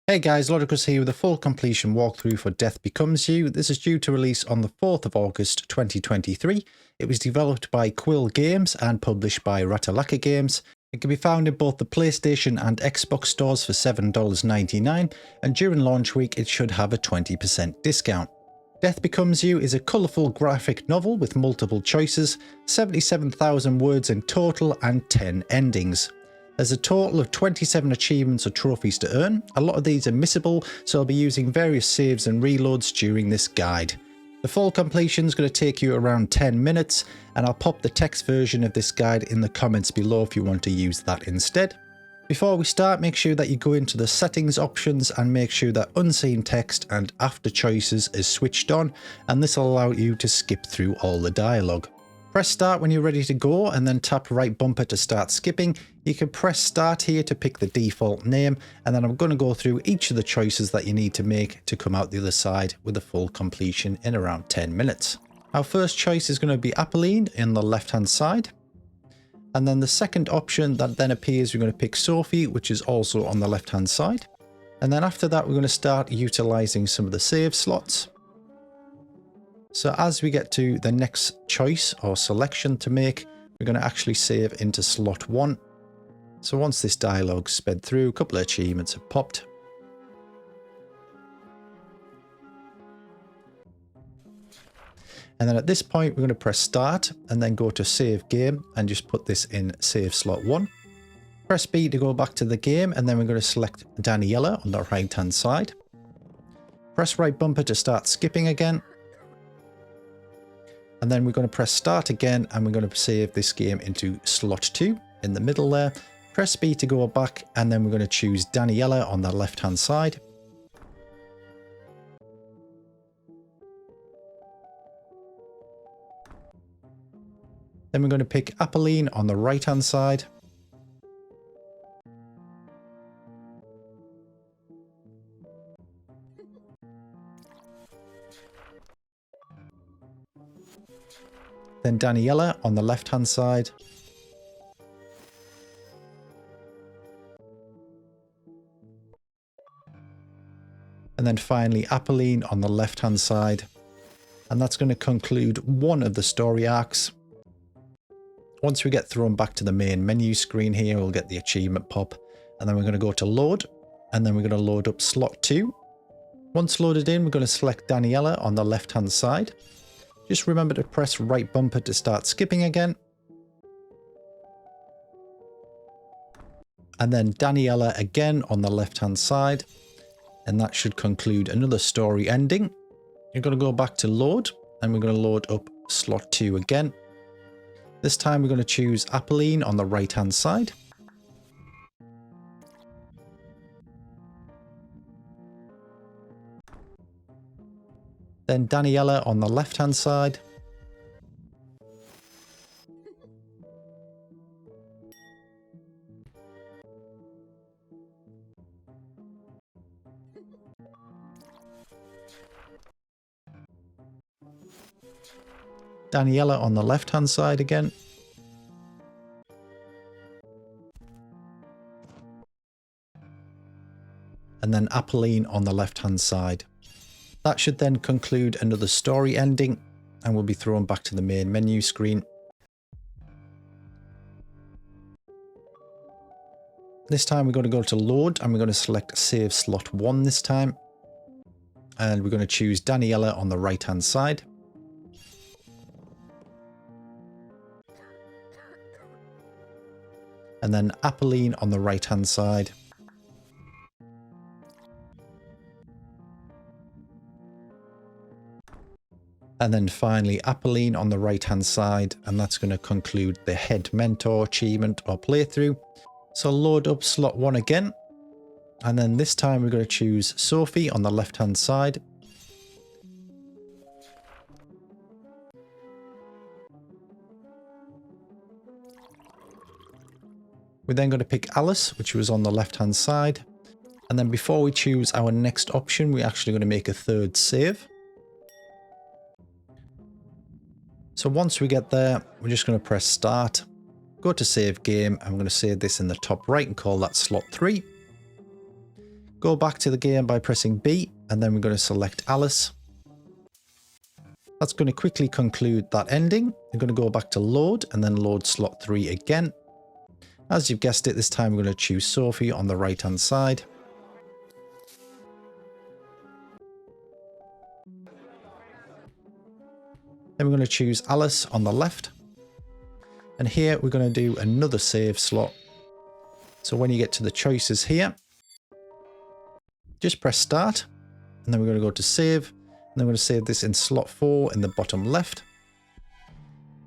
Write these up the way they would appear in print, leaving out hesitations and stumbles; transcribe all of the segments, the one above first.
Hey guys, Ludicrous here with a full completion walkthrough for Death Becomes You. This is due to release on the 4th of August 2023. It was developed by Quill Games and published by Ratalaika Games. It can be found in both the PlayStation and Xbox stores for $7.99, and during launch week it should have a 20% discount. Death Becomes You is a colourful graphic novel with multiple choices, 77,000 words in total and 10 endings. There's a total of 27 achievements or trophies to earn. A lot of these are missable, so I'll be using various saves and reloads during this guide. The full completion is going to take you around 10 minutes, and I'll pop the text version of this guide in the comments below if you want to use that instead. Before we start, make sure that you go into the settings options and make sure that unseen text and after choices is switched on, and this will allow you to skip through all the dialogue. Press start when you're ready to go and then tap right bumper to start skipping. You can press start here to pick the default name, and then I'm going to go through each of the choices that you need to make to come out the other side with a full completion in around 10 minutes. Our first choice is going to be Apolline in the left hand side. And then the second option that then appears, we're going to pick Sophie, which is also on the left hand side. And then after that, we're going to start utilizing some of the save slots. So as we get to the next choice or selection to make, we're going to actually save into slot 1. So once this dialogue sped through, a couple of achievements have popped. And then at this point, we're going to press start and then go to save game and just put this in save slot 1. Press B to go back to the game, and then we're going to select Daniela on the right hand side. Press right bumper to start skipping again. And then we're going to press start again, and we're going to save this game into slot 2 in the middle there. Press B to go back, and then we're going to choose Daniela on the left hand side. Then we're going to pick Apolline on the right hand side. Then Daniela on the left hand side. And then finally Apolline on the left hand side. And that's going to conclude one of the story arcs. Once we get thrown back to the main menu screen here, we'll get the achievement pop. And then we're going to go to load. And then we're going to load up slot 2. Once loaded in, we're going to select Daniela on the left hand side. Just remember to press right bumper to start skipping again. And then Daniela again on the left hand side. And that should conclude another story ending. You're going to go back to load, and we're going to load up slot 2 again. This time we're going to choose Apolline on the right hand side. Then Daniela on the left hand side. Daniela on the left hand side again. And then Apolline on the left hand side. That should then conclude another story ending, and we'll be thrown back to the main menu screen. This time we're going to go to load, and we're going to select save slot 1 this time. And we're going to choose Daniela on the right hand side. And then Apolline on the right hand side. And then finally Apolline on the right hand side, and that's going to conclude the head mentor achievement or playthrough. So load up slot 1 again, and then this time we're going to choose Sophie on the left hand side. We're then going to pick Alice, which was on the left hand side. And then before we choose our next option, we're actually going to make a third save. So once we get there, we're just going to press start, go to save game. I'm going to save this in the top right and call that slot 3. Go back to the game by pressing B, and then we're going to select Alice. That's going to quickly conclude that ending. We're going to go back to load and then load slot 3 again. As you've guessed it, this time we're going to choose Sophie on the right hand side. Then we're going to choose Alice on the left. And here we're going to do another save slot. So when you get to the choices here, just press start. And then we're going to go to save. And then we're going to save this in slot 4 in the bottom left.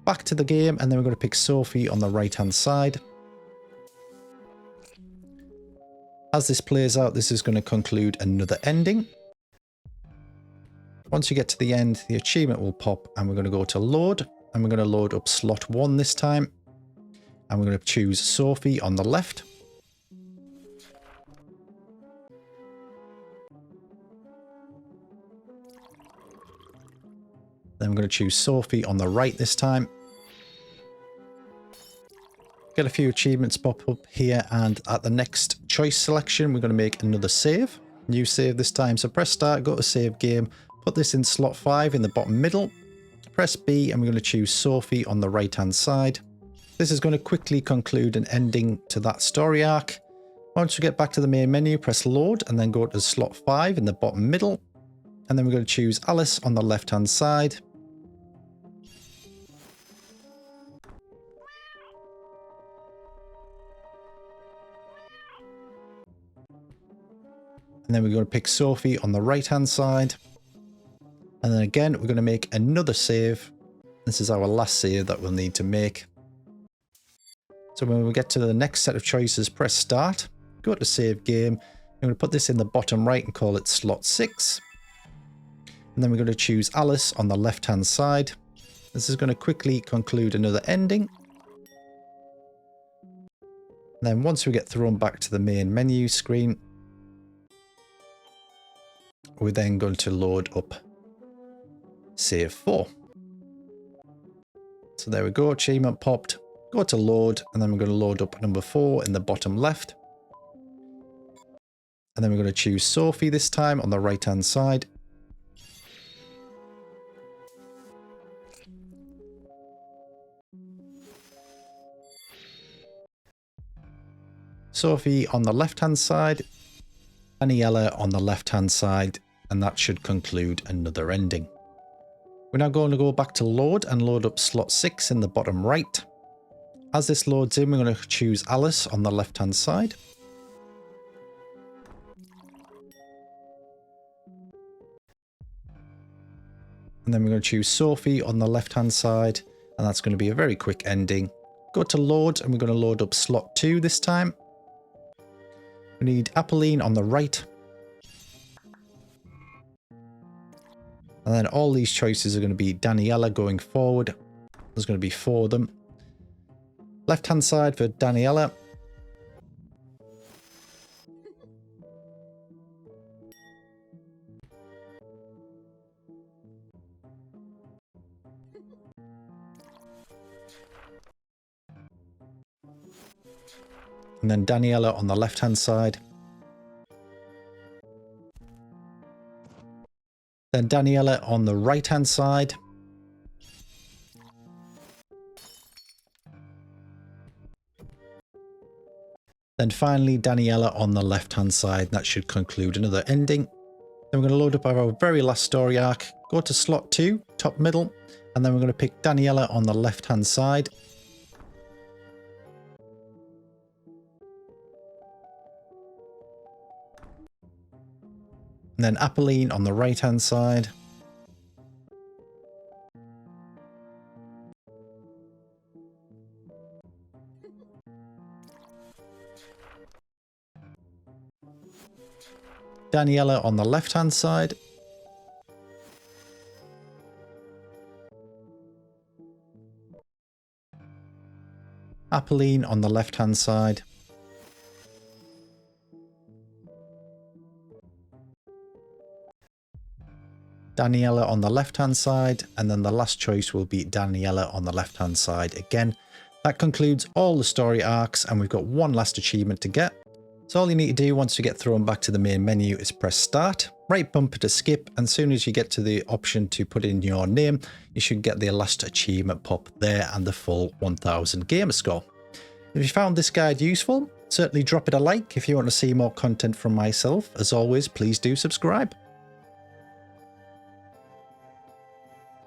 Back to the game, and then we're going to pick Sophie on the right hand side. As this plays out, this is going to conclude another ending. Once you get to the end, the achievement will pop, and we're going to go to load, and we're going to load up slot 1 this time. And we're going to choose Sophie on the left. Then we're going to choose Sophie on the right this time. Get a few achievements pop up here, and at the next choice selection, we're going to make another save. New save this time. So press start, go to save game, put this in slot 5 in the bottom middle. Press B, and we're going to choose Sophie on the right hand side. This is going to quickly conclude an ending to that story arc. Once we get back to the main menu, press load and then go to slot 5 in the bottom middle. And then we're going to choose Alice on the left hand side. And then we're going to pick Sophie on the right hand side. And then again, we're going to make another save. This is our last save that we'll need to make. So when we get to the next set of choices, press start, go to save game. I'm going to put this in the bottom right and call it slot 6. And then we're going to choose Alice on the left hand side. This is going to quickly conclude another ending. And then once we get thrown back to the main menu screen, we're then going to load up save 4. So there we go, achievement popped. Go to load, and then we're going to load up number 4 in the bottom left. And then we're going to choose Sophie this time on the right hand side. Sophie on the left hand side. Daniela on the left hand side. And that should conclude another ending. We're now going to go back to load and load up slot 6 in the bottom right. As this loads in, we're going to choose Alice on the left hand side. And then we're going to choose Sophie on the left hand side. And that's going to be a very quick ending. Go to load, and we're going to load up slot 2 this time. We need Apolline on the right. And then all these choices are going to be Daniela going forward. There's going to be 4 of them. Left hand side for Daniela. And then Daniela on the left hand side. Then Daniela on the right hand side. Then finally Daniela on the left hand side. That should conclude another ending. Then we're going to load up our very last story arc. Go to slot 2, top middle. And then we're going to pick Daniela on the left hand side. And then Apolline on the right hand side. Daniela on the left hand side. Apolline on the left hand side. Daniela on the left hand side, and then the last choice will be Daniela on the left hand side again. That concludes all the story arcs, and we've got one last achievement to get. So all you need to do once you get thrown back to the main menu is press start, right bumper to skip, and as soon as you get to the option to put in your name, you should get the last achievement pop there and the full 1000 gamer score. If you found this guide useful, certainly drop it a like. If you want to see more content from myself, as always, please do subscribe.